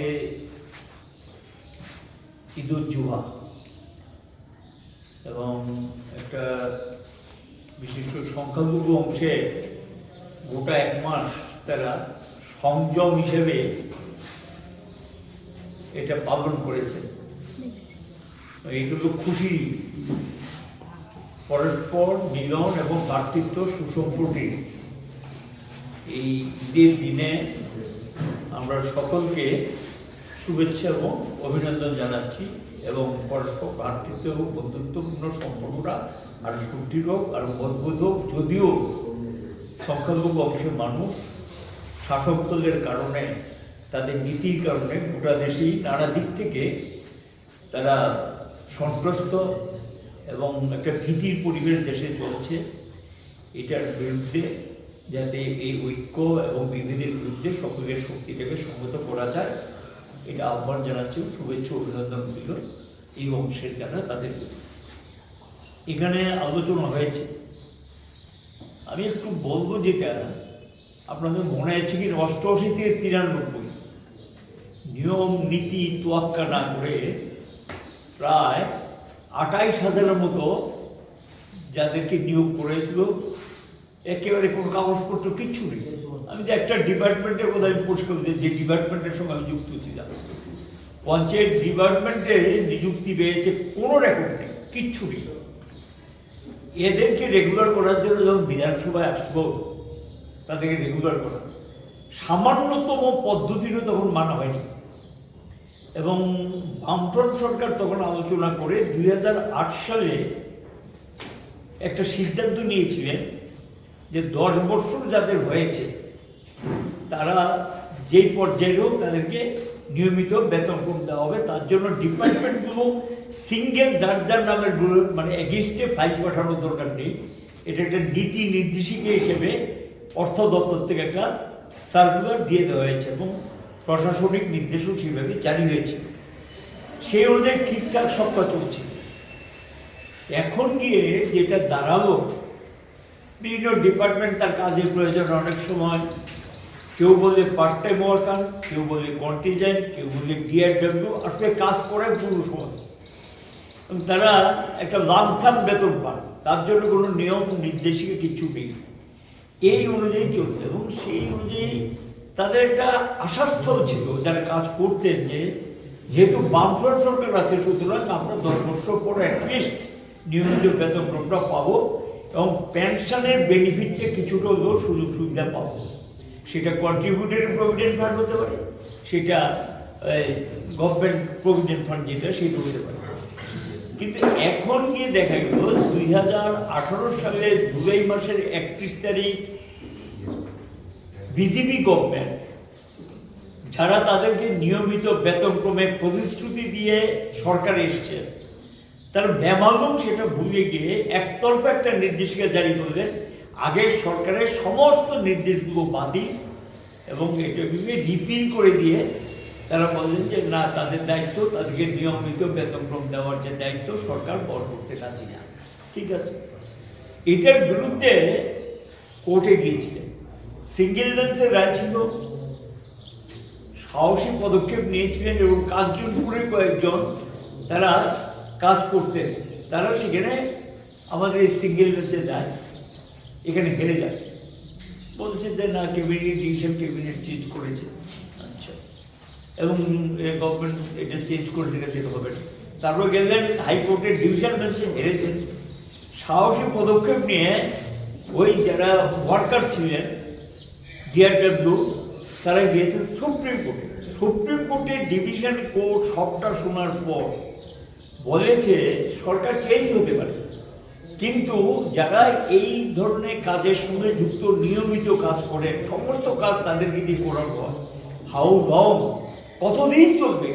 কালকে ঈদুজ্জোহা এবং একটা বিশিষ্ট সংখ্যালঘু অংশে গোটা এক মাস তারা সংযম হিসেবে এটা পালন করেছে। এইটুকু খুশি, পরস্পর মিলন এবং ভ্রাতৃত্ব সুসম্পর্কে এই ঈদের দিনে আমরা সকলকে শুভেচ্ছা এবং অভিনন্দন জানাচ্ছি এবং পরস্পর ভ্রাতৃত্ব এবং বন্ধুত্বপূর্ণ সম্পর্কটা আরও সুদৃঢ় হোক, আরও মজবুত হোক। যদিও সংখ্যালঘু অংশের মানুষ শাসক দলের কারণে, তাদের নীতির কারণে গোটা দেশেই নানা দিক থেকে তারা সন্ত্রস্ত এবং একটা ভীতির পরিবেশ দেশে চলছে। এটার বিরুদ্ধে যাতে এই ঐক্য এবং বিভেদের বিরুদ্ধে সকলের শক্তিটাকে সংহত করা যায়, এটা আহ্বান জানাচ্ছি। শুভেচ্ছা অভিনন্দন দিল এই অংশের যারা তাদের। এখানে আলোচনা হয়েছে, আমি একটু বলবো যেটা আপনাদের মনে আছে কি 88 থেকে 93 নিয়ম নীতি তোয়াক্কা না করে প্রায় 28,000-এর মতো যাদেরকে নিয়োগ করেছিল, একেবারে কোনো কাগজপত্র কিচ্ছু নেই। আমি যে একটা ডিপার্টমেন্টের কথা আমি পরিষ্কার করি, যে ডিপার্টমেন্টের সঙ্গে আমি যুক্ত ছিলাম, পঞ্চায়েত ডিপার্টমেন্টে নিযুক্তি পেয়েছে, কোনো রেকর্ড নেই, কিচ্ছু নেই। এদেরকে রেগুলার করার জন্য যখন বিধানসভায় আসবো, তাদেরকে রেগুলার করা সামান্যতম পদ্ধতিরও তখন মানা হয়নি। এবং বামফ্রন্ট সরকার তখন আলোচনা করে 2008 সালে একটা সিদ্ধান্ত নিয়েছিলেন যে 10 বছর যাদের হয়েছে তারা যেই পর্যায়ে হোক তাদেরকে নিয়মিত বেতন দেওয়া হবে। তার জন্য ডিপার্টমেন্টগুলো সিঙ্গেল যার যার নামের মানে এগেইনস্টে ফাইল পাঠানোর দরকার নেই। এটা একটা নীতি নির্দেশিকা হিসেবে অর্থ দপ্তর থেকে একটা সার্কুলার দিয়ে দেওয়া হয়েছে এবং প্রশাসনিক নির্দেশও সেভাবে জারি হয়েছে। সেই অনুযায়ী ঠিকঠাক সব কাজ চলছে। এখন গিয়ে যেটা দাঁড়ালো, বিভিন্ন ডিপার্টমেন্ট তার কাজের প্রয়োজন অনেক সময়, কেউ বলে পার্ট টাইম ওয়ার্কার, কেউ বলে কন্টিজেন্ট, কেউ বলে ডিআরডব্লিউ, আসলে কাজ করে পুরো সময়। তারা একটা লামসাম বেতন পান, তার জন্য কোনো নিয়ম নির্দেশিকা কিছু নেই, এই অনুযায়ী চলছে। এবং সেই অনুযায়ী তাদের একটা আশাস্থল ছিল যারা কাজ করতেন যে যেহেতু বামফ্রন্ট সরকার আছে, সুতরাং আমরা 10 বছর পরে অ্যাটলিস্ট নিয়মিত বেতনটা পাবো এবং পেনশনের বেনিফিটটা কিছুটা হলেও সুযোগ সুবিধা পাবো। সেটা কন্ট্রিবিউটেড প্রভিডেন্ট ফান্ড হতে পারে, সেটা গভর্নমেন্ট প্রভিডেন্ট ফান্ড যেটা সেটা হতে পারে। কিন্তু এখন গিয়ে দেখা গেল 2018 সালের জুলাই মাসের 31 তারিখ বিজেপি গভর্নমেন্ট যারা তাদেরকে নিয়মিত বেতনক্রমে প্রতিশ্রুতি দিয়ে সরকার এসছে, তার বেমালুম সেটা ভুলে গিয়ে একতরফা একটা নির্দেশিকা জারি করলেন। আগের সরকারের সমস্ত নির্দেশগুলো বাতিল এবং এটাকে রিপিল করে দিয়ে তারা বললেন যে না, তাদের দায়িত্ব, তাদেরকে নিয়মিত বেতনক্রম দেওয়ার যে দায়িত্ব সরকার বহন করতে রাজি না। ঠিক আছে, এটার বিরুদ্ধে কোর্টে গিয়েছিলেন, সিঙ্গেল বেঞ্চের রায় ছিল, সাহসী পদক্ষেপ নিয়েছিলেন এবং কাঞ্চনপুরের কয়েকজন তারা কাজ করতেন, তারা সেখানে আমাদের এই সিঙ্গেল বেঞ্চে যায়, এখানে হেরে যায়, বলছে যে না, ক্যাবিনেট ডিসিশন ক্যাবিনেট চেঞ্জ করেছে। আচ্ছা, এবং গভর্নমেন্ট এটা চেঞ্জ করেছে, সেটা হবে না। তারপর গেলেন হাইকোর্টের ডিভিশন বেঞ্চে, হেরেছেন। সাহসী পদক্ষেপ নিয়ে ওই যারা ওয়ার্কার ছিলেন ডিআরডব্লিউ, তারা গিয়েছেন সুপ্রিম কোর্টে। সুপ্রিম কোর্টের ডিভিশন কোর্ট সবটা শোনার পর বলেছে সরকার চেঞ্জ হতে পারে, কিন্তু যারা এই ধরনের কাজের সঙ্গে যুক্ত, নিয়মিত কাজ করেন, সমস্ত কাজ তাদেরকে দিয়ে করার পর হাউ লং, কতদিন চলবে?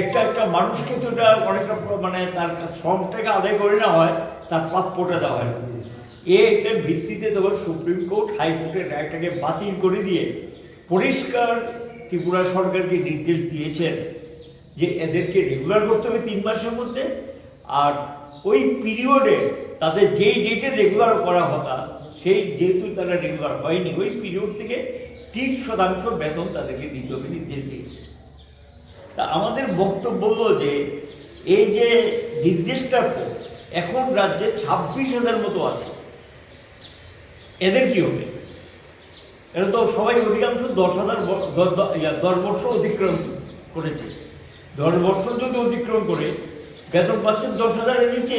একটা মানুষকে তো এটা অনেকটা মানে তার শ্রমটাকে আদায় করে না হয়, তার প্রাপ্যটা দেওয়া হয় না। এটার ভিত্তিতে তখন সুপ্রিম কোর্ট হাইকোর্টের রায়টাকে বাতিল করে দিয়ে পরিষ্কার ত্রিপুরা সরকারকে নির্দেশ দিয়েছেন যে এদেরকে রেগুলার করতে হবে 3 মাসের মধ্যে, আর ওই পিরিয়ডে তাদের যেই ডেটে রেগুলার করা কথা, সেই যেহেতু তারা রেগুলার হয়নি, ওই পিরিয়ড থেকে 30% বেতন তাদেরকে দিতে হবে নির্দেশ দিয়েছে। তা আমাদের বক্তব্য হলো যে এই যে নির্দেশটা এখন রাজ্যে 26,000 মতো আছে, এদের কি হবে? এটা তো সবাই অধিকাংশ 10 বর্ষ অতিক্রম করেছে। 10 বছর যদি অতিক্রম করে বেতন পাচ্ছেন 10,000-এর নিচে,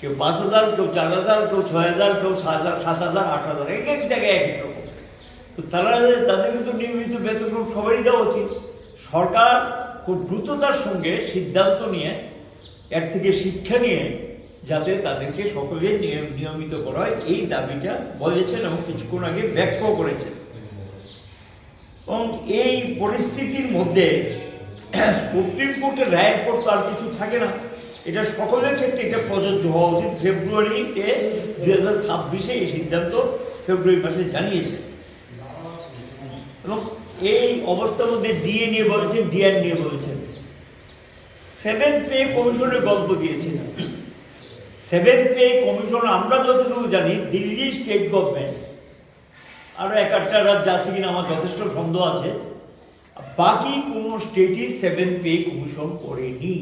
কেউ 5,000, কেউ 4,000, কেউ 6,000, কেউ 7,000, 8,000, এক এক জায়গায় এক এক রকম। তো তাদের কিন্তু নিয়মিত বেতন সবারই দেওয়া উচিত। সরকার খুব দ্রুততার সঙ্গে সিদ্ধান্ত নিয়ে এর থেকে শিক্ষা নিয়ে যাতে তাদেরকে সকলে নিয়মিত করা হয়, এই দাবিটা বলেছেন এবং কিছুক্ষণ আগে ব্যক্ত করেছেন। এবং এই পরিস্থিতির মধ্যে সুপ্রিম কোর্টের রায়ের পর তো আর কিছু থাকে না, এটা সকলের ক্ষেত্রে এটা প্রযোজ্য হওয়া উচিত। ফেব্রুয়ারিতে 2026 এই সিদ্ধান্ত ফেব্রুয়ারি মাসে জানিয়েছে। এবং এই অবস্থার মধ্যে ডিএ নিয়ে বলেছেন, ডিআর নিয়ে বলেছেন। 7th পে কমিশনের গল্প দিয়েছেন। 7th পে কমিশন আমরা যতটুকু জানি দিল্লি স্টেট গভর্নমেন্ট, আরও 1-8টা রাজ্য আছে কিনা আমার যথেষ্ট সন্দেহ আছে, বাকি কোনো স্টেটই 7th পে কমিশন করেনি।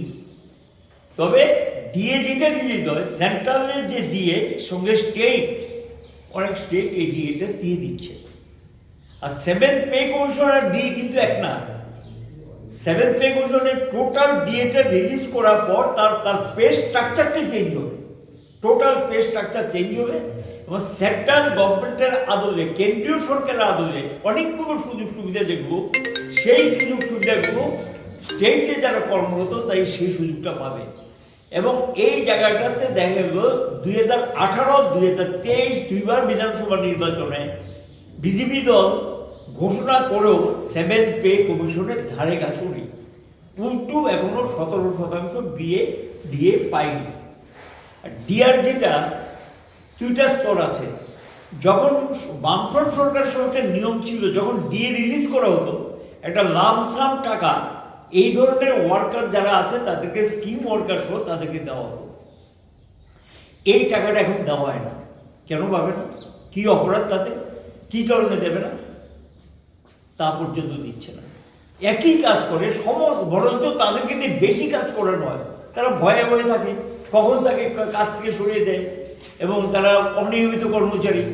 তবে ডিএ যেটা রিলিজ হয়, সেন্ট্রালের যে ডিএ সঙ্গে স্টেট, অনেক স্টেট এই ডিএটা দিয়ে দিচ্ছে। আর 7th পে কমিশনের ডিএ কিন্তু এক না। 7th পে কমিশনের টোটাল ডিএটা রিলিজ করার পর তার পে স্ট্রাকচারটাই চেঞ্জ হবে, টোটাল পে স্ট্রাকচার চেঞ্জ হবে। এবং সেন্ট্রাল গভর্নমেন্টের আদলে, কেন্দ্রীয় সরকারের আদলে অনেকগুলো সুযোগ সুবিধা যেগুলো, সেই সুযোগ সুবিধাগুলো স্টেটে যারা কর্মরত তাই সেই সুযোগটা পাবে। এবং এই জায়গাটাতে দেখা গেল 2018, 2023 দুইবার বিধানসভা নির্বাচনে বিজেপি দল ঘোষণা করেও 7th পে কমিশনের ধারে কাছেও নেই, উল্টো এখনো 17% ডিএ পায়নি। আর ডিআর যেটা 2টা স্তর আছে। যখন বামফ্রন্ট সরকারের সময় একটা নিয়ম ছিল, যখন ডিএ রিলিজ করা হতো একটা লামসাম টাকা এই ধরনের ওয়ার্কার যারা আছে তাদেরকে, স্কিম ওয়ার্কার সহ তাদেরকে দেওয়া হতো। এই টাকাটা এখন দেওয়া হয় না। কেন পাবে না? কি অপরাধ তাতে? কি কারণে দেবে না তা পর্যন্ত দিচ্ছে না। একই কাজ করে বরঞ্চ তাদেরকে দিয়ে বেশি কাজ করানো হয়। তারা ভয়ে ভয়ে থাকে কখন তাকে কাজ থেকে সরিয়ে দেয়, এবং তারা অনিয়মিত কর্মচারী,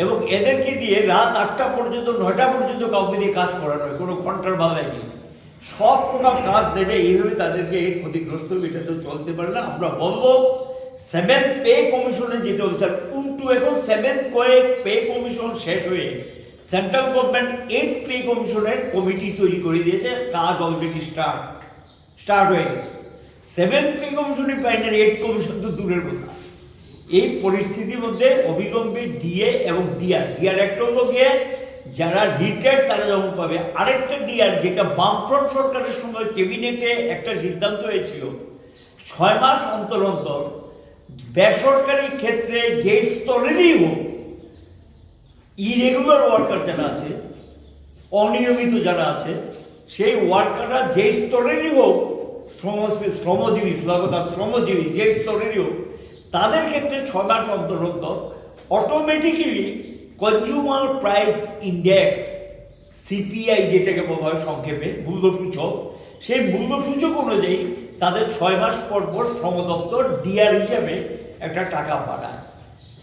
এবং এদেরকে দিয়ে রাত 8টা পর্যন্ত, 9টা পর্যন্ত কাউকে দিয়ে কাজ করানো হয়, কোনো কন্ট্রাল বাংলায় কি সব প্রকার কাজ দেবে। এইভাবে তাদেরকে ক্ষতিগ্রস্ত, এটা তো চলতে পারে না। আমরা বলবো 7th পে কমিশনে যেটা হচ্ছে উল্টো, এখন 7th পে কমিশন শেষ হয়ে সেন্ট্রাল গভর্নমেন্ট 8th পে কমিশনের কমিটি তৈরি করে দিয়েছে, কাজ অলরেডি স্টার্ট হয়ে গেছে। 7th পে কমিশনের বাইনারি 8th কমিশন তো দূরের কথা। এই পরিস্থিতির মধ্যে অবিলম্বে ডিএ এবং ডিআর একটা হলো গিয়ে যারা রিটায়ার্ড তারা যেমন পাবে, আরেকটা ডিআর যেটা বামফ্রন্ট সরকারের সময় ক্যাবিনেটে একটা সিদ্ধান্ত হয়েছিল 6 মাস অন্তর অন্তর বেসরকারি ক্ষেত্রে যে স্তরেরই হোক, ইরেগুলার ওয়ার্কার যারা আছে, অনিয়মিত যারা আছে, সেই ওয়ার্কাররা যে স্তরেরই হোক, শ্রমজীবী যে স্তরেরই হোক, তাদের ক্ষেত্রে 6 মাস অন্তর অন্তর automatically consumer price index, CPI যেটাকে বলা হয় সংক্ষেপে, মূল্যসূচক, সেই মূল্যসূচক অনুযায়ী তাদের 6 মাস পর পর শ্রম দপ্তর ডিআর হিসাবে একটা টাকা পাঠায়।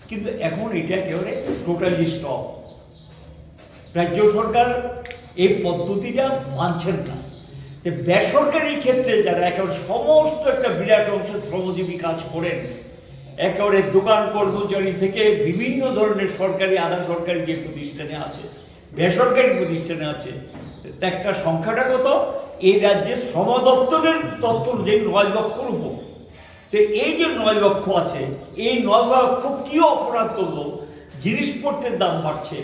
কিন্তু এখন এটা একেবারে টোটালি স্টপ। রাজ্য সরকার এই পদ্ধতিটা মানছেন না। বেসরকারি ক্ষেত্রে যারা একেবারে সমস্ত একটা বিরাট অংশ শ্রমজীবী কাজ করেন, একেবারে দোকান কর্মচারী থেকে বিভিন্ন ধরনের সরকারি, আধা সরকারি যে প্রতিষ্ঠানে আছে, বেসরকারি প্রতিষ্ঠানে আছে, একটা সংখ্যাটা কত? এই রাজ্যে শ্রম দপ্তরের তথ্য যে 9 লক্ষর উপর। তো এই যে 9 লক্ষ আছে, এই 9 লক্ষ কি অপরাধ করলো? জিনিসপত্রের দাম বাড়ছে,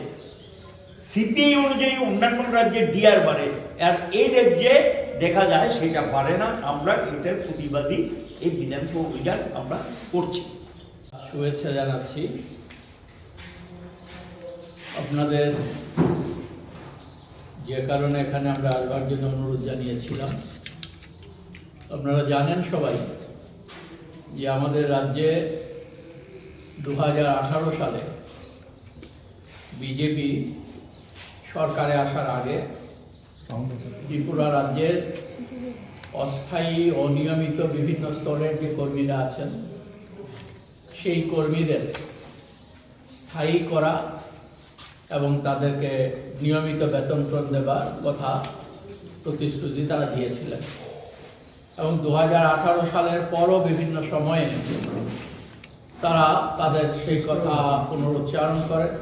সিপিআই অনুযায়ী অন্যান্য রাজ্যে ডিআর বাড়ে, আর এই রাজ্যে দেখা যায় সেটা বাড়ে না। আমরা এটার প্রতিবাদী এই বিধানসভা অভিযান আমরা করছি। শুভেচ্ছা জানাচ্ছি আপনাদের। যে কারণে এখানে আমরা আসবার জন্য অনুরোধ জানিয়েছিলাম, আপনারা জানেন সবাই যে আমাদের রাজ্যে 2018 সালে বিজেপি সরকারে আসার আগে ত্রিপুরা রাজ্যের অস্থায়ী অনিয়মিত বিভিন্ন স্তরের যে কর্মীরা আছেন সেই কর্মীদের স্থায়ী করা এবং তাদেরকে নিয়মিত বেতন দেবার কথা প্রতিশ্রুতি তারা দিয়েছিলেন। এবং 2018 সালের পরও বিভিন্ন সময়ে তারা তাদের সেই কথা পুনরুচ্চারণ করেন।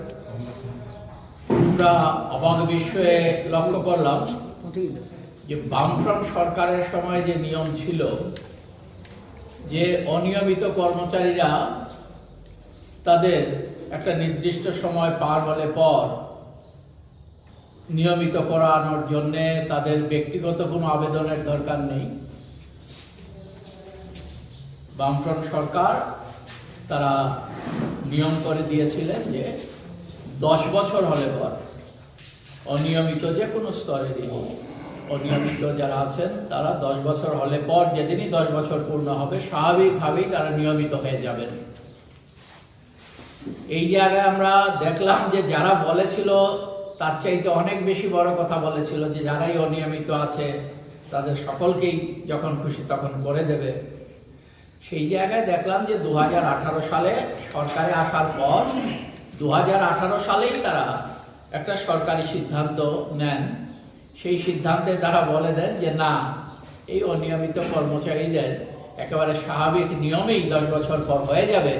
আমরা অবাক বিস্ময়ে লক্ষ্য করলাম যে বামফ্রন্ট সরকারের সময় যে নিয়ম ছিল যে অনিয়মিত কর্মচারীরা তাদের একটা নির্দিষ্ট সময় পার হলে পর নিয়মিত করানোর জন্যে তাদের ব্যক্তিগত কোনো আবেদনের দরকার নেই। বামফ্রন্ট সরকার তারা নিয়ম করে দিয়েছিলেন যে 10 বছর হলে পর অনিয়মিত যে কোনো স্তরেরই অনিয়মিত যারা আছেন তারা 10 বছর হলে পর যেদিনই 10 বছর পূর্ণ হবে স্বাভাবিকভাবেই তারা নিয়মিত হয়ে যাবেন। এই জায়গায় আমরা দেখলাম যে যারা বলেছিল তার চাইতে অনেক বেশি বড় কথা বলেছিল যে যারাই অনিয়মিত আছে তাদের সকলকেই যখন খুশি তখন করে দেবে। সেই জায়গায় দেখলাম যে 2018 সালে সরকারে আসার পর 2018 সালেই তারা একটা সরকারি সিদ্ধান্ত নেন। সেই সিদ্ধান্তে তারা বলে দেন যে না, এই অনিয়মিত কর্মচারীদের একেবারে স্বাভাবিক নিয়মেই 10 বছর পর হয়ে যাবে,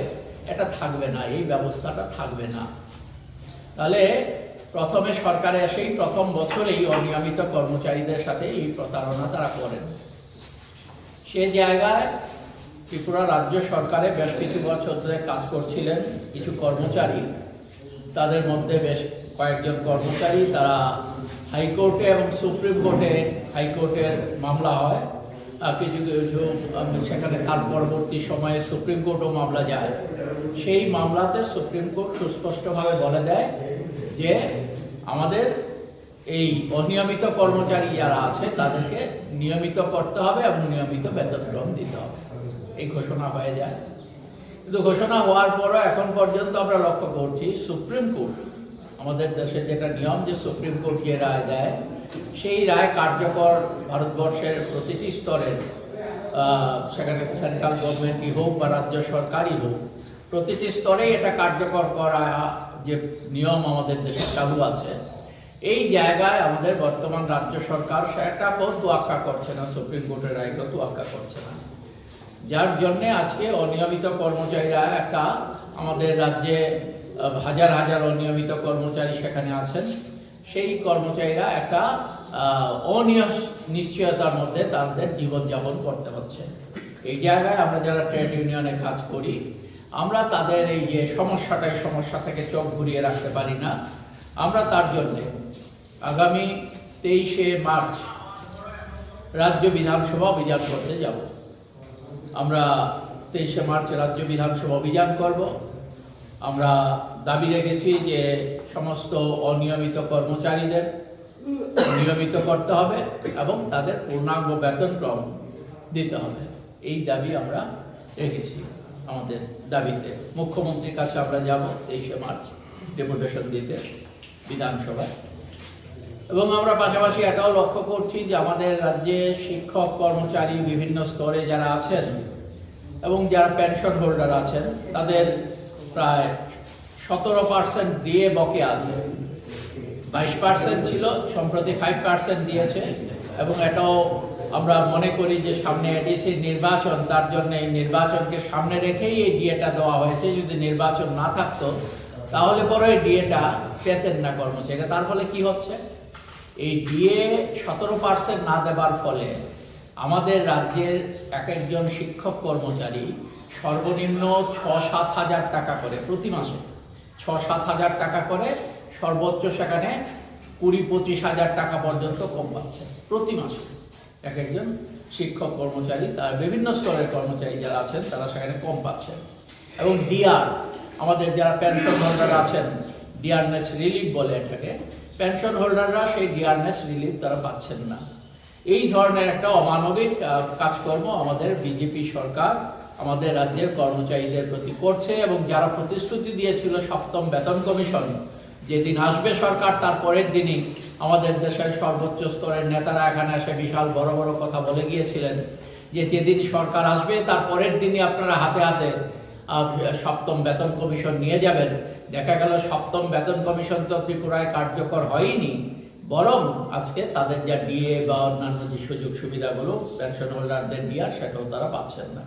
এটা থাকবে না, এই ব্যবস্থাটা থাকবে না। তাহলে প্রথমে সরকারে এসেই প্রথম বছরেই অনিয়মিত কর্মচারীদের সাথে এই প্রতারণা তারা করেন। সে জায়গায় ত্রিপুরা রাজ্য সরকারে বেশ কিছু বছর ধরে কাজ করছিলেন কিছু কর্মচারী, তাদের মধ্যে বেশ কয়েকজন কর্মচারী তারা হাইকোর্টে এবং সুপ্রিম কোর্টে, হাইকোর্টের মামলা হয় কিছু কিছু, সেখানে তার পরবর্তী সময়ে সুপ্রিম কোর্টও মামলা যায়। সেই মামলাতে সুপ্রিম কোর্ট সুস্পষ্টভাবে বলে দেয় যে আমাদের এই অনিয়মিত কর্মচারী যারা আছে তাদেরকে নিয়মিত করতে হবে এবং নিয়মিত বেতন গ্রহণ দিতে হবে, এই ঘোষণা হয়ে যায়। কিন্তু ঘোষণা হওয়ার পরও এখন পর্যন্ত আমরা লক্ষ্য করছি সুপ্রিম কোর্ট, আমাদের দেশে যেটা নিয়ম যে সুপ্রিম কোর্ট যে রায় দেয় সেই রায় কার্যকর ভারতবর্ষের প্রতিটি স্তরের, সেখানে সেন্ট্রাল গভর্নমেন্টই হোক বা রাজ্য সরকারই হোক, প্রতিটি স্তরেই এটা কার্যকর করা যে নিয়ম আমাদের দেশে চালু আছে। এই জায়গায় আমাদের বর্তমান রাজ্য সরকার সেটা বহু তোয়াক্কা করছে না, সুপ্রিম কোর্টের রায়কে তোয়াক্কা করছে না, যার জন্যে আজকে অনিয়মিত কর্মচারীরা একটা, আমাদের রাজ্যে হাজার হাজার অনিয়মিত কর্মচারী সেখানে আছেন, সেই কর্মচারীরা একটা অনিশ্চয়তার মধ্যে তাদের জীবনযাপন করতে হচ্ছে। এই জায়গায় আমরা যারা ট্রেড ইউনিয়নে কাজ করি আমরা তাদের এই যে সমস্যা থেকে চোখ ঘুরিয়ে রাখতে পারি না। আমরা তার জন্যে আগামী 23শে মার্চ রাজ্য বিধানসভা অভিযান করতে যাব। আমরা 23শে মার্চ রাজ্য বিধানসভা অভিযান করব। আমরা দাবি রেখেছি যে সমস্ত অনিয়মিত কর্মচারীদের নিয়মিত করতে হবে এবং তাদের পূর্ণাঙ্গ বেতনক্রম দিতে হবে, এই দাবি আমরা রেখেছি। আমাদের দাবিতে মুখ্যমন্ত্রীর কাছে আমরা যাব 23শে মার্চ ডেপুটেশন দিতে বিধানসভায়। এবং আমরা পাশাপাশি এটাও লক্ষ্য করছি যে আমাদের রাজ্যে শিক্ষক কর্মচারী বিভিন্ন স্তরে যারা আছেন এবং যারা পেনশন হোল্ডার আছেন তাদের প্রায় 17% দিয়ে বকেয়া আছে। 22% ছিল, সম্প্রতি 5% দিয়েছে। এবং এটাও আমরা মনে করি যে সামনে এডিসির নির্বাচন, তার জন্য এই নির্বাচনকে সামনে রেখেই এই ডিএটা দেওয়া হয়েছে। যদি নির্বাচন না থাকতো তাহলে পরে এই ডিএটা পেতেন না কর্মচারীরা। তার ফলে কি হচ্ছে, এই ডিএ 17% না দেবার ফলে আমাদের রাজ্যের এক একজন শিক্ষক কর্মচারী সর্বনিম্ন 6-7 হাজার টাকা করে প্রতি মাসে, 6-7 হাজার টাকা করে, সর্বোচ্চ সেখানে 20-25 হাজার টাকা পর্যন্ত কম পাচ্ছে প্রতি মাসে। এক একজন শিক্ষক কর্মচারী, তার বিভিন্ন স্তরের কর্মচারী যারা আছেন তারা সেখানে কম পাচ্ছেন। এবং ডিআর, আমাদের যারা পেনশন হোল্ডার আছেন, ডিআরনেস রিলিফ বলে এটাকে, পেনশন হোল্ডাররা সেই ডিআরনেস রিলিফ তারা পাচ্ছেন না। এই ধরনের একটা অমানবিক কাজকর্ম আমাদের বিজেপি সরকার আমাদের রাজ্যের কর্মচারীদের প্রতি করছে। এবং যারা প্রতিশ্রুতি দিয়েছিল 7ম বেতন কমিশন যেদিন আসবে সরকার তার পরের দিনই আমাদের দেশের সর্বোচ্চ স্তরের নেতারা এখানে এসে বিশাল বড় বড় কথা বলে গিয়েছিলেন যে যেদিন সরকার আসবে তার পরের দিনই আপনারা হাতে হাতে সপ্তম বেতন কমিশন নিয়ে যাবেন। দেখা গেল সপ্তম বেতন কমিশন তো ত্রিপুরায় কার্যকর হয়নি, বরং আজকে তাদের যা ডিএ বা অন্যান্য যে সুযোগ সুবিধাগুলো পেনশন হোল্ডারদের ডিআর সেটাও তারা পাচ্ছেন না।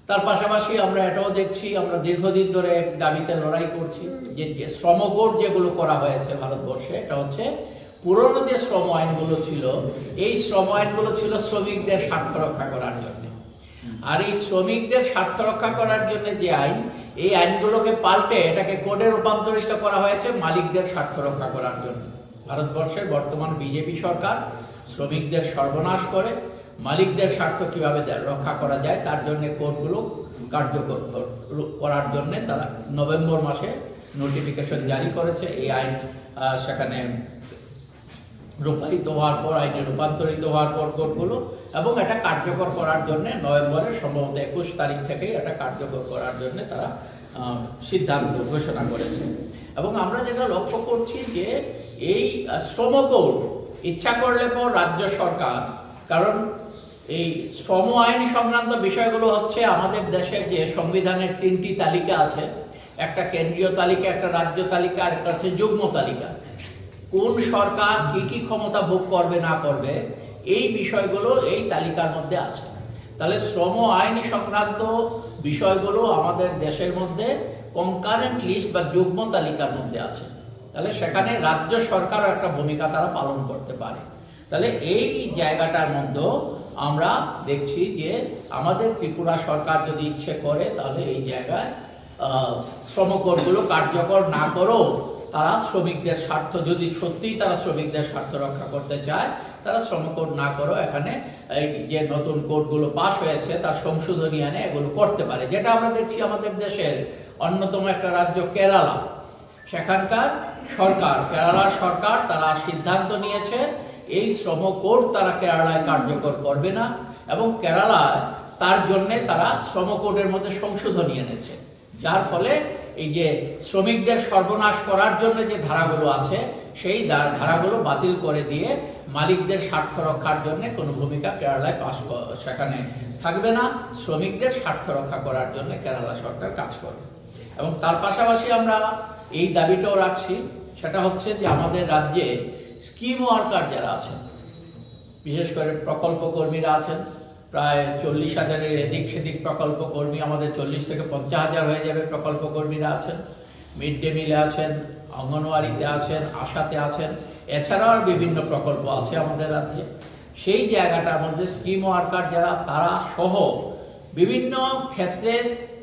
তার পাশাপাশি আমরা এটাও দেখছি, আমরা দীর্ঘদিন ধরে দাবিতে লড়াই করছি যে শ্রম কোড যেগুলো করা হয়েছে ভারতবর্ষে, এটা হচ্ছে পুরনো যে শ্রম আইনগুলো ছিল, এই শ্রম আইনগুলো ছিল শ্রমিকদের স্বার্থ রক্ষা করার জন্য। আর এই শ্রমিকদের স্বার্থ রক্ষা করার জন্য যে আইন, এই আইনগুলোকে পাল্টে এটাকে কোডে রূপান্তরিত করা হয়েছে মালিকদের স্বার্থ রক্ষা করার জন্য। ভারতবর্ষের বর্তমান বিজেপি সরকার শ্রমিকদের সর্বনাশ করে মালিকদের স্বার্থ কিভাবে রক্ষা করা যায় তার জন্য কোডগুলো কার্যকর করার জন্য তারা নভেম্বর মাসে নোটিফিকেশন জারি করেছে। এই আইন সেখানে রূপায়িত হওয়ার পর, আইনে রূপান্তরিত হওয়ার পর কোডগুলো, এবং এটা কার্যকর করার জন্য নভেম্বরের সম্ভবত 21 তারিখ থেকেই এটা কার্যকর করার জন্য তারা সিদ্ধান্ত ঘোষণা করেছে। এবং আমরা যেটা লক্ষ্য করছি যে এই শ্রম কোড ইচ্ছা করলে পর রাজ্য সরকার, কারণ এই শ্রম আইন সংক্রান্ত বিষয়গুলো হচ্ছে আমাদের দেশের যে সংবিধানের 3টি তালিকা আছে, একটা কেন্দ্রীয় তালিকা, একটা রাজ্য তালিকা, আর একটা হচ্ছে যুগ্ম তালিকা। কোন সরকার কি কি ক্ষমতা ভোগ করবে না করবে এই বিষয়গুলো এই তালিকার মধ্যে আছে। তাহলে শ্রম আইন সংক্রান্ত বিষয়গুলো আমাদের দেশের মধ্যে কনকারেন্ট লিস্ট বা যুগ্ম তালিকার মধ্যে আছে। তাহলে সেখানে রাজ্য সরকারও একটা ভূমিকা তারা পালন করতে পারে। তাহলে এই জায়গাটার মধ্যে আমরা দেখছি যে আমাদের ত্রিপুরা সরকার যদি ইচ্ছে করে তাহলে এই জায়গায় শ্রম কোডগুলো কার্যকর না করেও তারা শ্রমিকদের স্বার্থ, যদি সত্যিই তারা শ্রমিকদের স্বার্থ রক্ষা করতে চায়, তারা শ্রম কোড না করেও এখানে এই যে নতুন কোডগুলো পাস হয়েছে তার সংশোধনী এনে এগুলো করতে পারে। যেটা আমরা দেখছি আমাদের দেশের অন্যতম একটা রাজ্য কেরালা, সেখানকার সরকার, কেরালার সরকার তারা সিদ্ধান্ত নিয়েছে এই শ্রম কোড তারা কেরালায় কার্যকর করবে না, এবং কেরালায় তার জন্যে তারা শ্রম কোডের মধ্যে সংশোধনী এনেছে, যার ফলে এই যে শ্রমিকদের সর্বনাশ করার জন্য যে ধারাগুলো আছে সেই ধারাগুলো বাতিল করে দিয়ে মালিকদের স্বার্থ রক্ষার জন্য কোনো ভূমিকা কেরালায় সেখানে থাকবে না। শ্রমিকদের স্বার্থ রক্ষা করার জন্য কেরালা সরকার কাজ করবে। এবং তার পাশাপাশি আমরা এই দাবিটাও রাখছি, সেটা হচ্ছে যে আমাদের রাজ্যে স্কিম ওয়ার্কার যারা আছেন, বিশেষ করে প্রকল্প কর্মীরা আছেন, প্রায় 40,000-এর এদিক সেদিক প্রকল্প কর্মী, আমাদের 40 থেকে 50,000 হয়ে যাবে প্রকল্প কর্মীরা আছেন, মিড ডে মিলে আছেন, অঙ্গনওয়াড়িতে আছেন, আশাতে আছেন, এছাড়াও বিভিন্ন প্রকল্প আছে আমাদের রাজ্যে। সেই জায়গাটার মধ্যে স্কিম ওয়ার্কার যারা, তারা সহ বিভিন্ন ক্ষেত্রে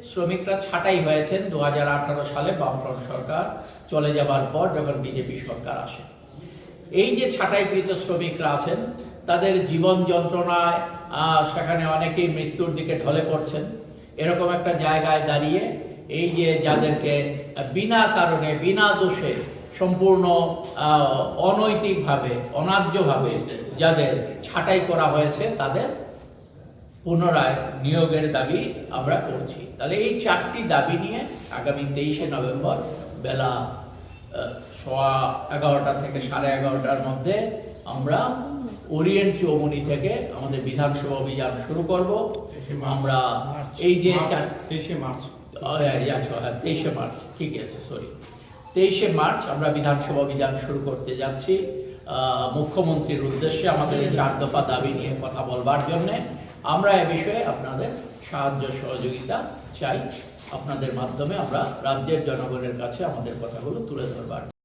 শ্রমিকরা ছাঁটাই হয়েছেন 2018 সালে বামফ্রন্ট সরকার চলে যাবার পর, যখন বিজেপি সরকার আসে। এই যে ছাঁটাইকৃত শ্রমিকরা আছেন তাদের জীবন যন্ত্রণায় সেখানে অনেকেই মৃত্যুর দিকে ঢলে পড়ছেন। এরকম একটা জায়গায় দাঁড়িয়ে এই যে যাদেরকে বিনা কারণে, বিনা দোষে, সম্পূর্ণ অনৈতিকভাবে, অন্যায্যভাবে যাদের ছাঁটাই করা হয়েছে তাদের পুনরায় নিয়োগের দাবি আমরা করছি। তাহলে এই 4টি দাবি নিয়ে আগামী 23শে নভেম্বর বেলা 11:15 থেকে 11:30টার মধ্যে আমরা ওরিয়েন্ট চৌমুনি থেকে আমাদের বিধানসভা অভিযান শুরু করব। আমরা এই যে 23শে মার্চ, ঠিক আছে, 23শে মার্চ আমরা বিধানসভা অভিযান শুরু করতে যাচ্ছি মুখ্যমন্ত্রীর উদ্দেশ্যে আমাদের এই 4 দফা দাবি নিয়ে কথা বলবার জন্য। আমরা এ বিষয়ে আপনাদের সাহায্য সহযোগিতা চাই। আপনাদের মাধ্যমে আমরা রাজ্যের জনগণের কাছে আমাদের কথাগুলো তুলে ধরবার